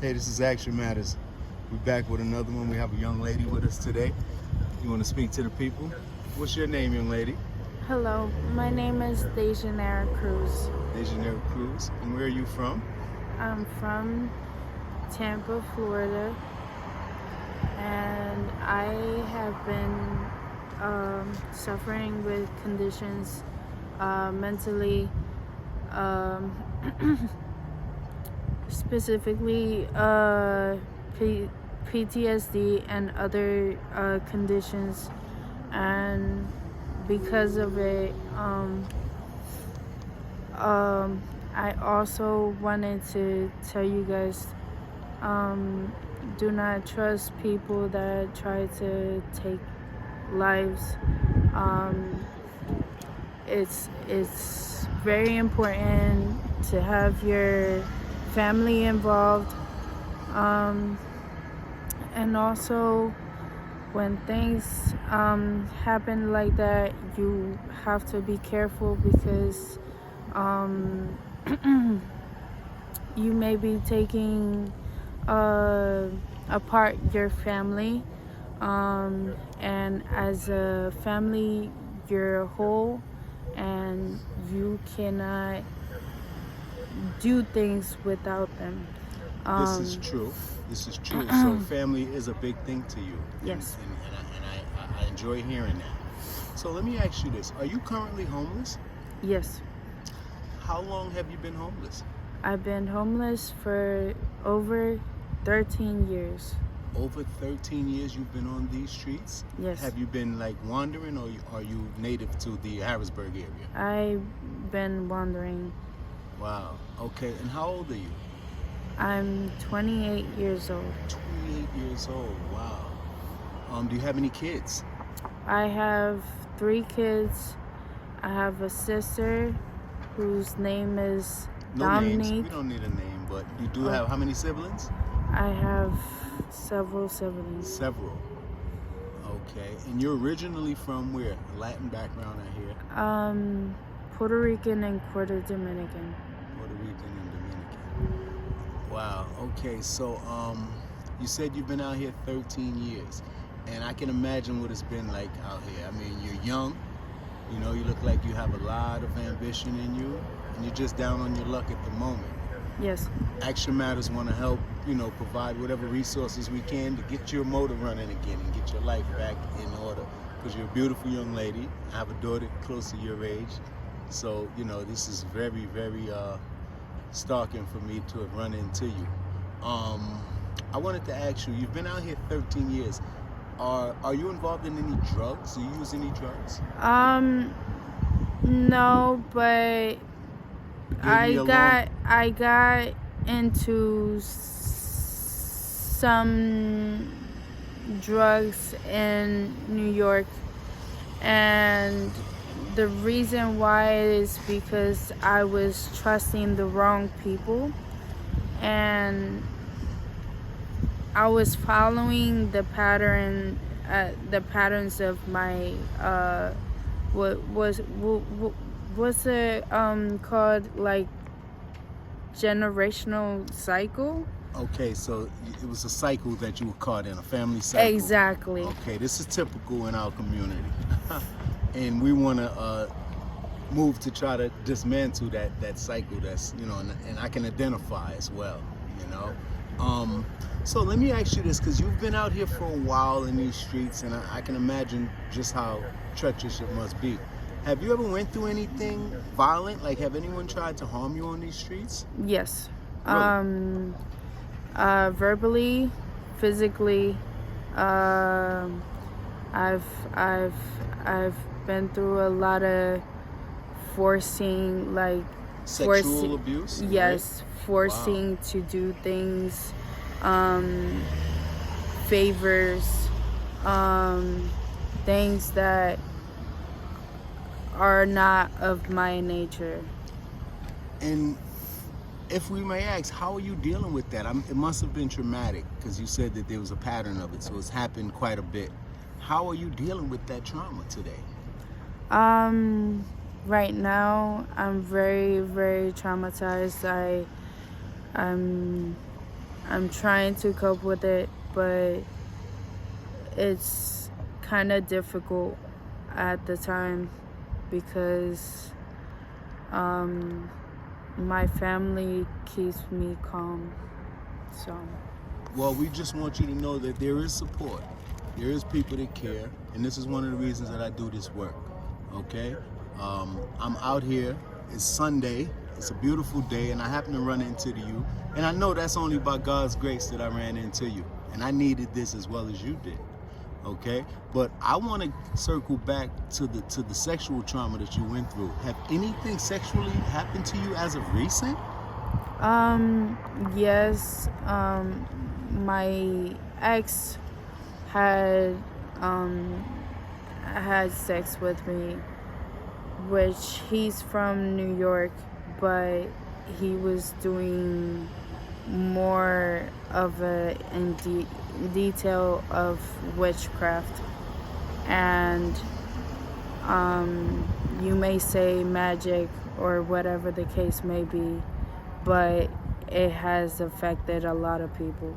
Hey, this is Action Matters. We're back with another one. We have a young lady with us today. You want to speak to the people? What's your name, young lady? Hello, my name is Dejanera Cruz. Dejanera Cruz. And where are you from? I'm from Tampa, Florida, and I have been suffering with conditions mentally, specifically PTSD and other conditions, and because of it, I also wanted to tell you guys, do not trust people that try to take lives. It's very important to have your family involved, and also when things happen like that, you have to be careful because you may be taking apart your family, and as a family you're whole, and you cannot do things without them. This is true. So family is a big thing to you. Yes. And I enjoy hearing that. So let me ask you this. Are you currently homeless? Yes. How long have you been homeless? I've been homeless for over 13 years. Over 13 years you've been on these streets? Yes. Have you been like wandering, or are you native to the Harrisburg area? I've been wandering. Wow. Okay. And how old are you? I'm 28 years old. 28 years old. Wow. Do you have any kids? I have 3 kids. I have a sister whose name is No Dominique. names. We don't need a name, but you do have how many siblings? I have several siblings. Several. Okay. And you're originally from where? Latin background, I hear. Puerto Rican and quarter Dominican. Puerto Rican and Dominican. Wow. Okay. So, you said you've been out here 13 years, and I can imagine what it's been like out here. I mean, you're young. You know, you look like you have a lot of ambition in you, and you're just down on your luck at the moment. Yes. Action Matters want to help, provide whatever resources we can to get your motor running again and get your life back in order. Because you're a beautiful young lady. I have a daughter close to your age. So, this is very, very stalking for me to have run into you. I wanted to ask you, you've been out here 13 years. Are you involved in any drugs? Do you use any drugs? No, but I got into some drugs in New York, and the reason why is because I was trusting the wrong people, and I was following the patterns of my what's it called, like generational cycle. Okay, so it was a cycle that you were caught in, a family cycle. Exactly. Okay, this is typical in our community. And we want to move to try to dismantle that cycle that's, and I can identify as well, So let me ask you this, because you've been out here for a while in these streets, and I can imagine just how treacherous it must be. Have you ever went through anything violent? Like, have anyone tried to harm you on these streets? Yes. Really? Verbally, physically. I've been through a lot of forcing, like Sexual abuse? Yes, right? forcing to do things, favors, things that are not of my nature. And if we may ask, how are you dealing with that? It must have been traumatic, because you said that there was a pattern of it, so it's happened quite a bit. How are you dealing with that trauma today? Right now, I'm very, very traumatized. I'm trying to cope with it, but it's kind of difficult at the time because my family keeps me calm. So, Well, we just want you to know that there is support. There is people that care, and this is one of the reasons that I do this work. Okay? I'm out here. It's Sunday. It's a beautiful day, and I happen to run into you. And I know that's only by God's grace that I ran into you. And I needed this as well as you did. Okay? But I want to circle back to the sexual trauma that you went through. Have anything sexually happened to you as of recent? Yes, my ex had had sex with me, which he's from New York, but he was doing more of a detail of witchcraft, and you may say magic or whatever the case may be, but it has affected a lot of people.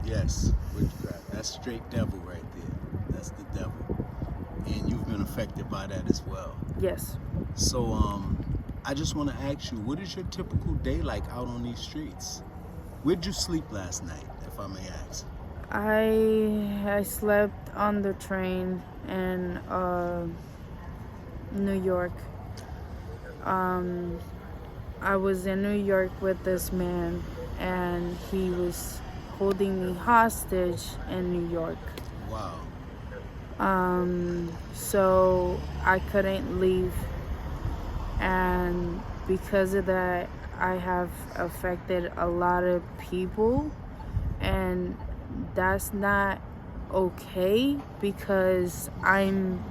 Yes, witchcraft. That's straight devil right there. That's the devil. And you've been affected by that as well. Yes. So, I just want to ask you, what is your typical day like out on these streets? Where'd you sleep last night, if I may ask? I slept on the train in New York. I was in New York with this man, and he was holding me hostage in New York. Wow. So I couldn't leave, and because of that, I have affected a lot of people, and that's not okay because I'm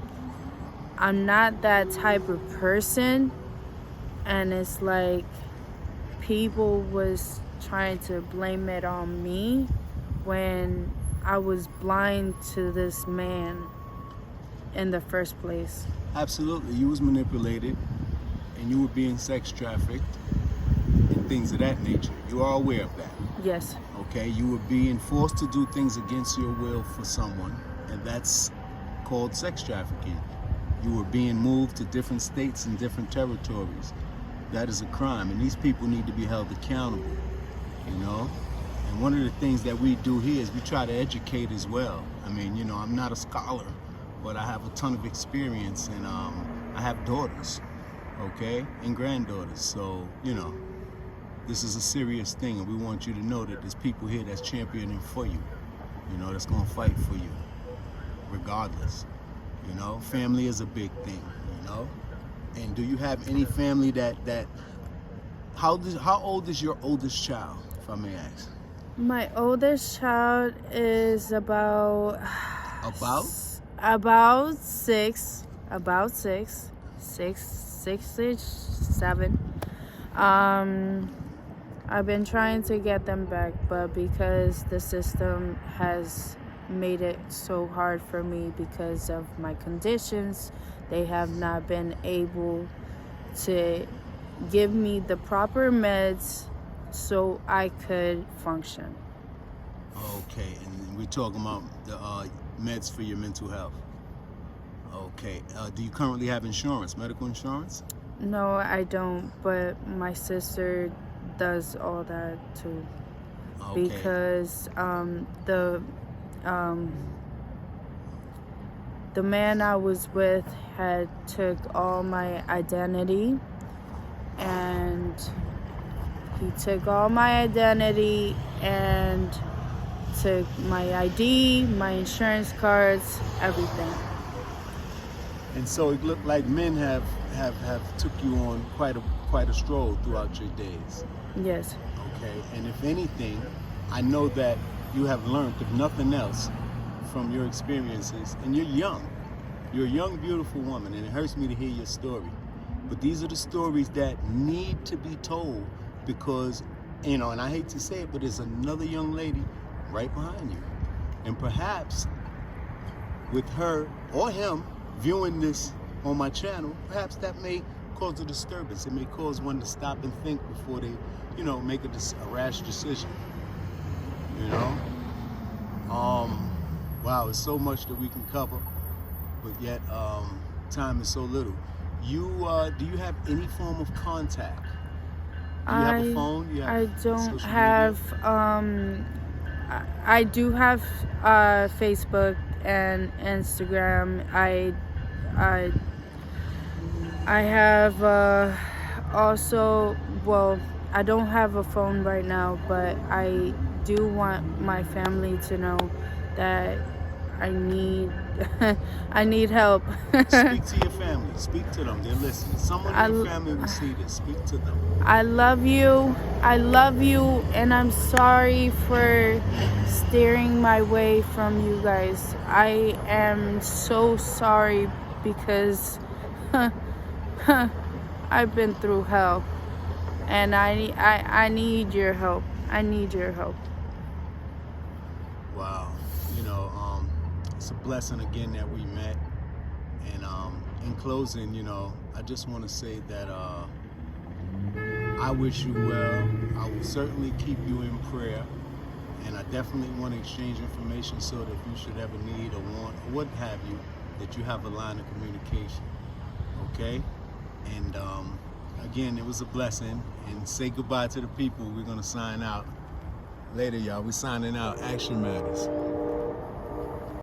not that type of person. And it's like people was trying to blame it on me when I was blind to this man in the first place. Absolutely. You was manipulated, and you were being sex trafficked and things of that nature. You are aware of that. Yes. Okay? You were being forced to do things against your will for someone, and that's called sex trafficking. You were being moved to different states and different territories. That is a crime, and these people need to be held accountable, you know? And one of the things that we do here is we try to educate as well. I mean, you know, I'm not a scholar, but I have a ton of experience, and I have daughters, okay, and granddaughters. So, you know, this is a serious thing, and we want you to know that there's people here that's championing for you, you know, that's gonna fight for you, regardless. You know, family is a big thing, you know? And do you have any family that how old is your oldest child, if I may ask? My oldest child is about six, six-ish, 7. I've been trying to get them back, but because the system has made it so hard for me because of my conditions, they have not been able to give me the proper meds so I could function. Okay, and we're talking about the meds for your mental health. Okay, do you currently have insurance, medical insurance? No, I don't, but my sister does all that too. Okay. Because the man I was with had took all my identity, and he took all my identity and took my ID, my insurance cards, everything. And so it looked like men have took you on quite a stroll throughout your days. Yes. Okay, and if anything, I know that you have learned, if nothing else, from your experiences, and you're young. You're a young, beautiful woman, and it hurts me to hear your story. But these are the stories that need to be told because, you know, and I hate to say it, but there's another young lady right behind you. And perhaps with her or him viewing this on my channel, perhaps that may cause a disturbance. It may cause one to stop and think before they, you know, make a rash decision. wow, it's so much that we can cover, but yet time is so little. You do you have any form of contact? Do you have a phone? Do you have I don't social have media? I do have Facebook and Instagram. I I have also, well, I don't have a phone right now, but I do want my family to know that I need I need help. Speak to your family. Speak to them. They're listening. Someone in your I family will see this. Speak to them. I love you. I love you, and I'm sorry for steering my way from you guys. I am so sorry because I've been through hell, and I need your help. I need your help. Wow. You know, it's a blessing again that we met. And in closing, you know, I just want to say that I wish you well. I will certainly keep you in prayer. And I definitely want to exchange information so that if you should ever need or want or what have you, that you have a line of communication. Okay? And again, it was a blessing. And say goodbye to the people. We're going to sign out. Later, y'all. We're signing out. Action Matters.